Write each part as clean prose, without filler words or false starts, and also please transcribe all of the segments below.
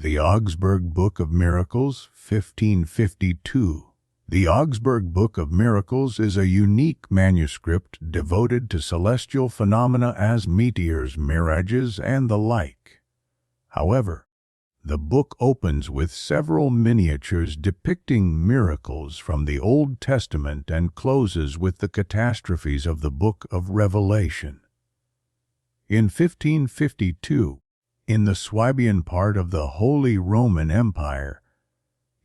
The Augsburg Book of Miracles, 1552. The Augsburg Book of Miracles is a unique manuscript devoted to celestial phenomena as meteors, mirages, and the like. However, the book opens with several miniatures depicting miracles from the Old Testament and closes with the catastrophes of the Book of Revelation. In 1552, in the Swabian part of the Holy Roman Empire,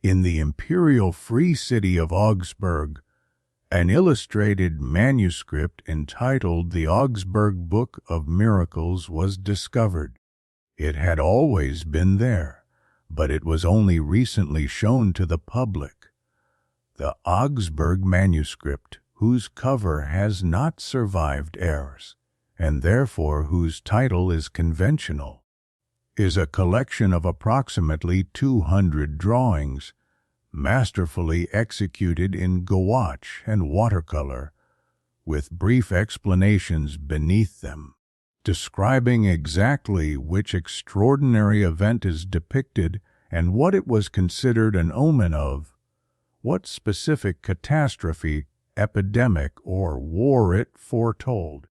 in the imperial free city of Augsburg, an illustrated manuscript entitled the Augsburg Book of Miracles was discovered. It had always been there, but it was only recently shown to the public. The Augsburg manuscript, whose cover has not survived errors, and therefore whose title is conventional, is a collection of approximately 200 drawings, masterfully executed in gouache and watercolor, with brief explanations beneath them, describing exactly which extraordinary event is depicted and what it was considered an omen of, what specific catastrophe, epidemic, or war it foretold.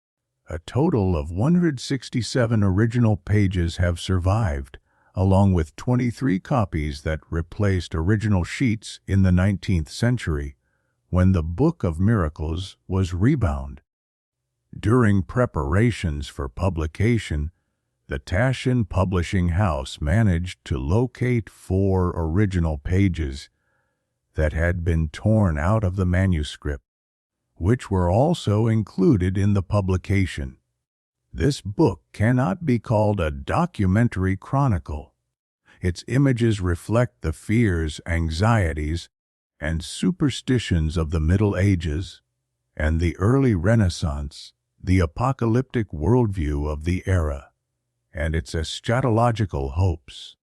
A total of 167 original pages have survived, along with 23 copies that replaced original sheets in the 19th century, when the Book of Miracles was rebound. During preparations for publication, the Taschen Publishing House managed to locate 4 original pages that had been torn out of the manuscript, which were also included in the publication. This book cannot be called a documentary chronicle. Its images reflect the fears, anxieties, and superstitions of the Middle Ages and the early Renaissance, the apocalyptic worldview of the era, and its eschatological hopes.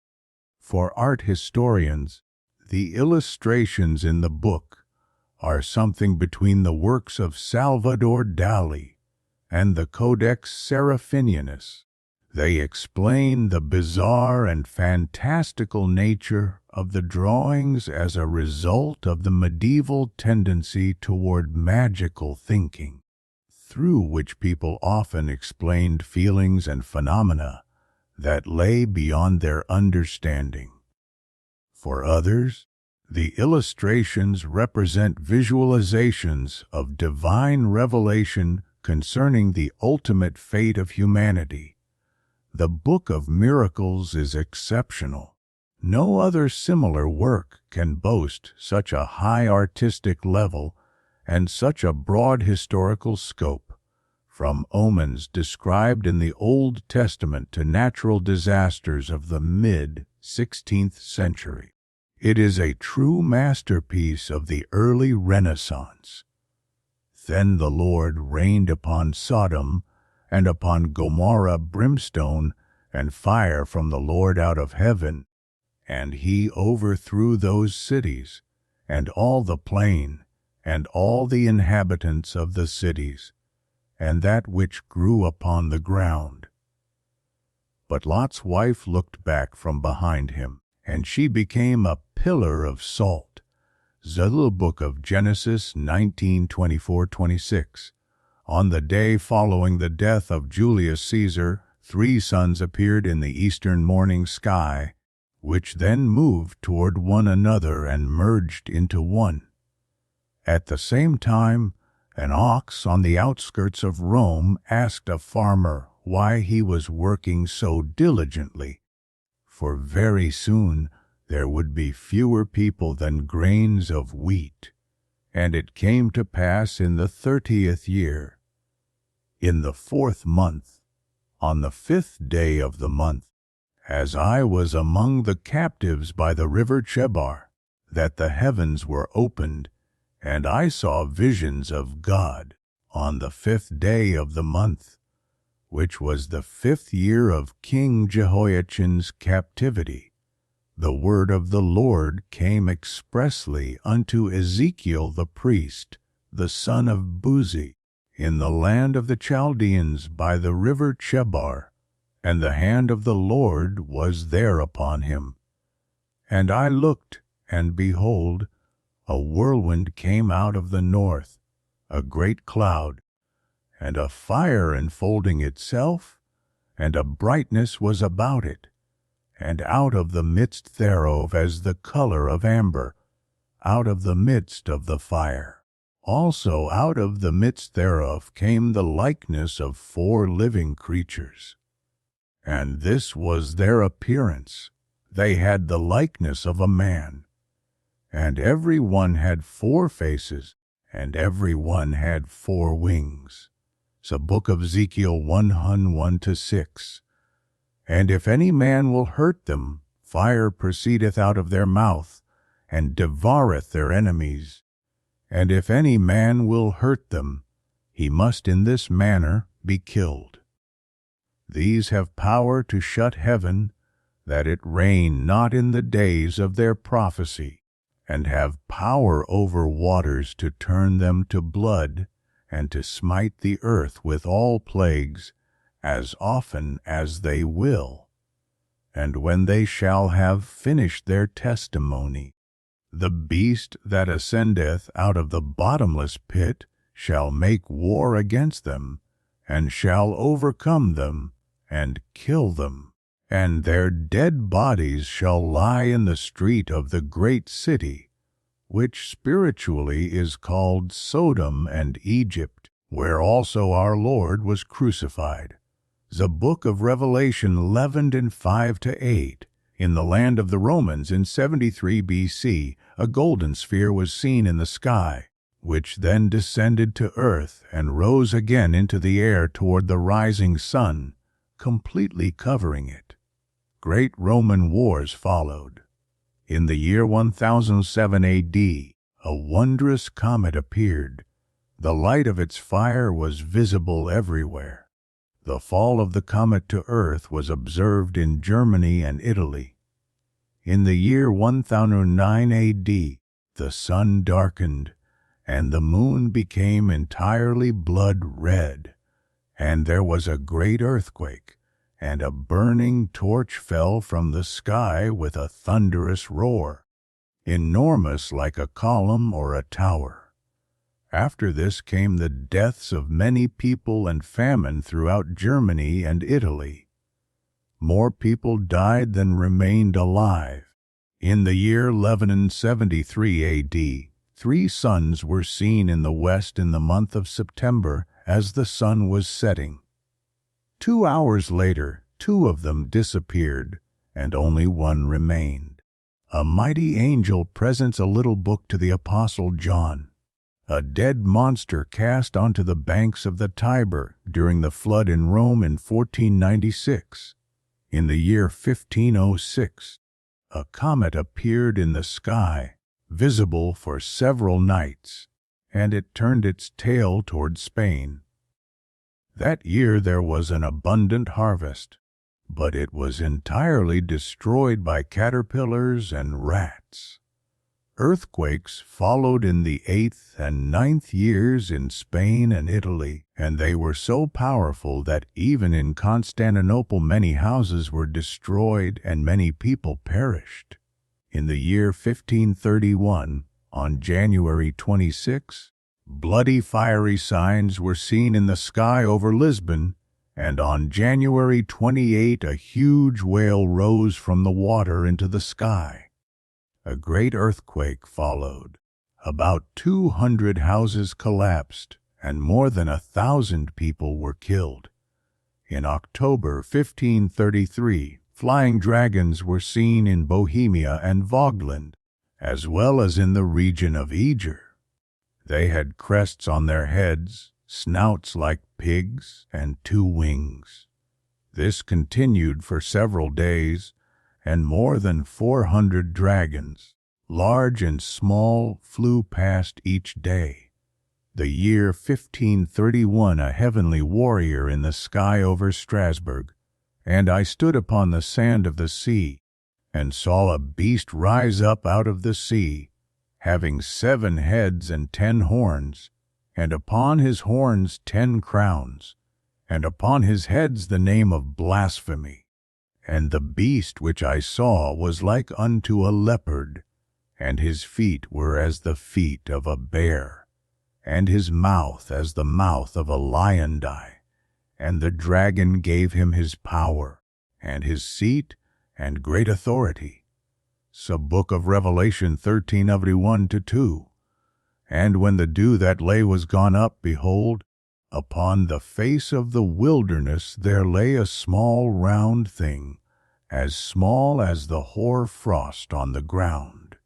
For art historians, the illustrations in the book are something between the works of Salvador Dali and the Codex Seraphinianus. They explain the bizarre and fantastical nature of the drawings as a result of the medieval tendency toward magical thinking, through which people often explained feelings and phenomena that lay beyond their understanding. For others, the illustrations represent visualizations of divine revelation concerning the ultimate fate of humanity. The Book of Miracles is exceptional. No other similar work can boast such a high artistic level and such a broad historical scope, from omens described in the Old Testament to natural disasters of the mid-16th century. It is a true masterpiece of the early Renaissance. Then the Lord rained upon Sodom and upon Gomorrah brimstone and fire from the Lord out of heaven, and he overthrew those cities, and all the plain, and all the inhabitants of the cities, and that which grew upon the ground. But Lot's wife looked back from behind him, and she became a pillar of salt. The Book of Genesis 19:24-26. On the day following the death of Julius Caesar, 3 suns appeared in the eastern morning sky, which then moved toward one another and merged into one. At the same time, an ox on the outskirts of Rome asked a farmer why he was working so diligently, for very soon there would be fewer people than grains of wheat. And it came to pass in the 30th year, in the 4th month, on the 5th day of the month, as I was among the captives by the river Chebar, that the heavens were opened, and I saw visions of God on the 5th day of the month, which was the 5th year of King Jehoiachin's captivity. The word of the Lord came expressly unto Ezekiel the priest, the son of Buzi, in the land of the Chaldeans by the river Chebar, and the hand of the Lord was there upon him, And I looked, and behold, a whirlwind came out of the north, a great cloud, and a fire enfolding itself, and a brightness was about it, and out of the midst thereof as the color of amber, out of the midst of the fire. Also out of the midst thereof came the likeness of 4 living creatures. And this was their appearance. They had the likeness of a man. And every one had 4 faces, and every one had 4 wings. The book of Ezekiel 1:1-6. And if any man will hurt them, fire proceedeth out of their mouth, and devoureth their enemies. And if any man will hurt them, he must in this manner be killed. These have power to shut heaven, that it rain not in the days of their prophecy, and have power over waters to turn them to blood, and to smite the earth with all plagues, as often as they will. And when they shall have finished their testimony, the beast that ascendeth out of the bottomless pit shall make war against them, and shall overcome them, and kill them. And their dead bodies shall lie in the street of the great city, which spiritually is called Sodom and Egypt, where also our Lord was crucified. The book of Revelation 11:5-8. In the land of the Romans in 73 BC, a golden sphere was seen in the sky, which then descended to earth and rose again into the air toward the rising sun, completely covering it. Great Roman wars followed. In the year 1007 AD, a wondrous comet appeared. The light of its fire was visible everywhere. The fall of the comet to earth was observed in Germany and Italy. In the year 1009 AD, the sun darkened, and the moon became entirely blood red, and there was a great earthquake, and a burning torch fell from the sky with a thunderous roar, enormous like a column or a tower. After this came the deaths of many people and famine throughout Germany and Italy. More people died than remained alive. In the year 1173 AD, 3 suns were seen in the west in the month of September as the sun was setting. 2 hours later, 2 of them disappeared, and only 1 remained. A mighty angel presents a little book to the Apostle John. A dead monster cast onto the banks of the Tiber during the flood in Rome in 1496. In the year 1506, a comet appeared in the sky, visible for several nights, and it turned its tail toward Spain. That year there was an abundant harvest, but it was entirely destroyed by caterpillars and rats. Earthquakes followed in the 8th and 9th years in Spain and Italy, and they were so powerful that even in Constantinople many houses were destroyed and many people perished. In the year 1531, on January 26, bloody fiery signs were seen in the sky over Lisbon, and on January 28 a huge whale rose from the water into the sky. A great earthquake followed. About 200 houses collapsed, and more than 1,000 people were killed. In October 1533, flying dragons were seen in Bohemia and Vogtland, as well as in the region of Eger. They had crests on their heads, snouts like pigs, and 2 wings. This continued for several days, and more than 400 dragons, large and small, flew past each day. The year 1531, a heavenly warrior in the sky over Strasbourg, and I stood upon the sand of the sea, and saw a beast rise up out of the sea, having 7 heads and 10 horns, and upon his horns 10 crowns, and upon his heads the name of blasphemy. And the beast which I saw was like unto a leopard, and his feet were as the feet of a bear, and his mouth as the mouth of a lion. And the dragon gave him his power, and his seat, and great authority. So Book of Revelation 13:1-2. And when the dew that lay was gone up, behold, upon the face of the wilderness there lay a small round thing, as small as the hoar frost on the ground.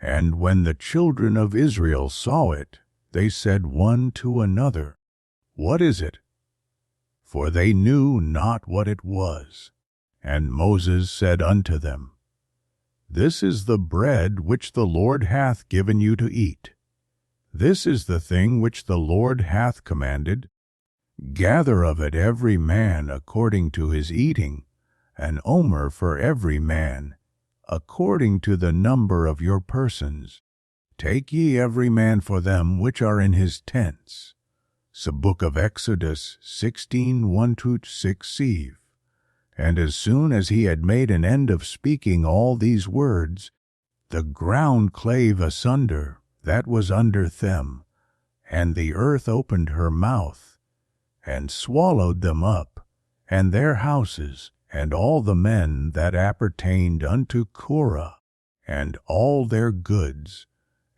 And when the children of Israel saw it, they said one to another, What is it? For they knew not what it was. And Moses said unto them, This is the bread which the Lord hath given you to eat. This is the thing which the Lord hath commanded. Gather of it every man according to his eating, an omer for every man, according to the number of your persons. Take ye every man for them which are in his tents. So Book of Exodus 16:1-6. And as soon as he had made an end of speaking all these words, the ground clave asunder that was under them, and the earth opened her mouth, and swallowed them up, and their houses, and all the men that appertained unto Korah, and all their goods,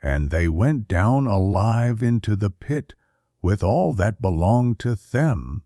and they went down alive into the pit, with all that belonged to them.